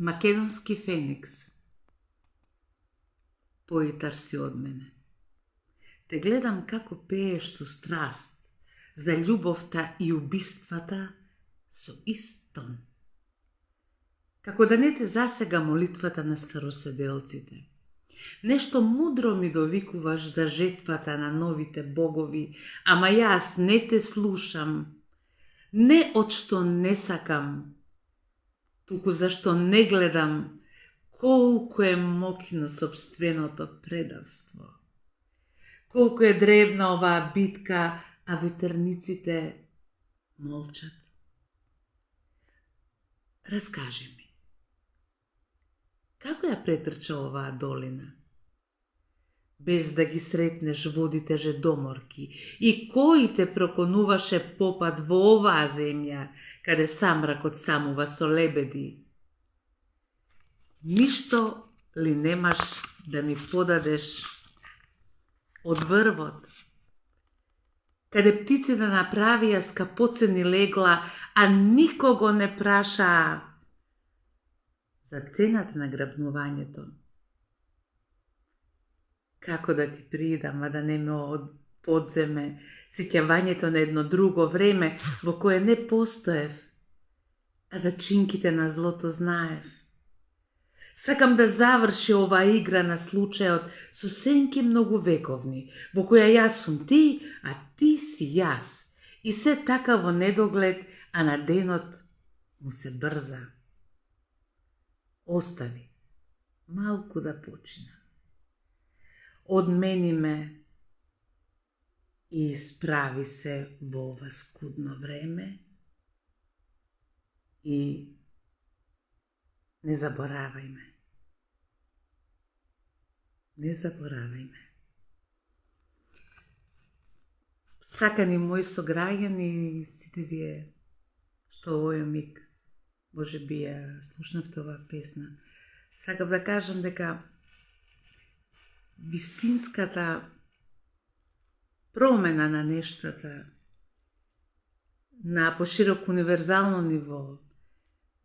Македонски феникс, поитар си од мене. Те гледам како пееш со страст, за љубовта и убиствата со истон. Како да не те засега молитвата на староседелците. Нешто мудро ми довикуваш за жетвата на новите богови, ама јас не те слушам. Не од што не сакам, туку зашто не гледам колку е мокно сопственото предавство. Колку е дребна оваа битка, а ветерниците молчат. Раскажи ми, како ја претрча оваа долина? Без да ги сретнеш водите жедоморки и кои те проконуваше попат во оваа земја, каде самракот самува со лебеди? Ништо ли немаш да ми подадеш од врвот, каде птиците направија скапоцени легла, а никого не прашаа за цената на грабнувањето? Како да ти придам, а да не ме подземе сеќавањето на едно друго време во кое не постоев, а за чинките на злото знаев. Сакам да заврши оваа игра на случајот со сенки многувековни, во која јас сум ти, а ти си јас. И се така во недоглед, а на денот му се брза. Остави малку да почина. Одмени ме и исправи се во ова скудно време и не заборавај ме. Не заборавај ме. Сакани мои сограѓани, сите вие што овој миг може би ја слушнавте оваа песна, сакав да кажам дека вистинската промена на нештата на пошироко универзално ниво,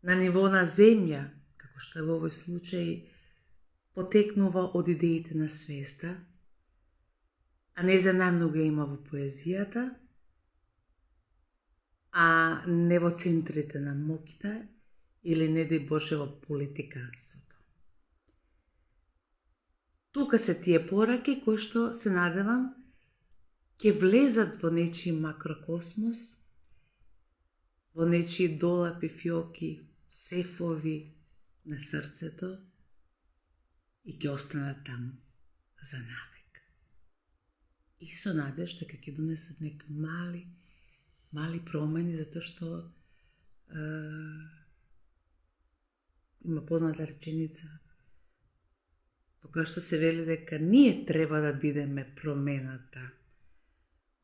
на ниво на земја, како што е во овој случај, потекнува од идеите на свеста, а не за најмногу ја има во поезијата, а не во центрите на моќта или не дај Боже во политиканството. Тука се тие пораки кои што се надевам ќе влезат во нечи макрокосмос, во нечи долапи, фиоки, сефови на срцето и ќе останат таму за навек. И со надеж дека ќе донесат некои мали промени, затоа што има позната реченица во која што се вели дека ние треба да бидеме промената.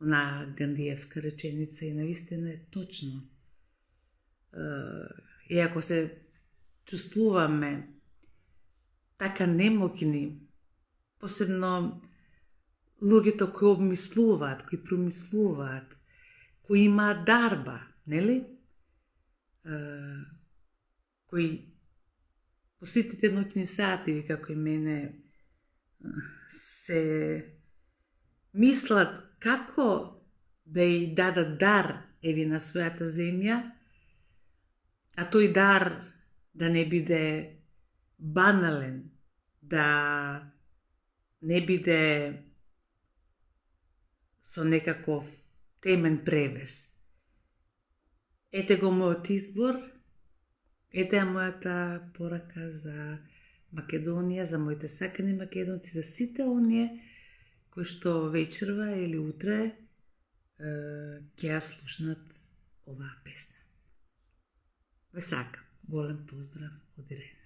Она гандиевска реченица и навистина е точно. И ако се чувствуваме така немокни, посебно луѓето кои обмислуваат, кои промислуваат, кои имаат дарба, нели? Кои по сите ноќни сати, како и мене, се мислат како да ја дадат дар еви на својата земја, а тој дар да не биде банален, да не биде со некаков темен превес. Ете го мојот избор, ете ја мојата порака за Македонија, за моите сакани македонци, за сите оние кои што вечерва или утре ќе ја слушнат оваа песна. Ве сакам. Голем поздрав од Ирена.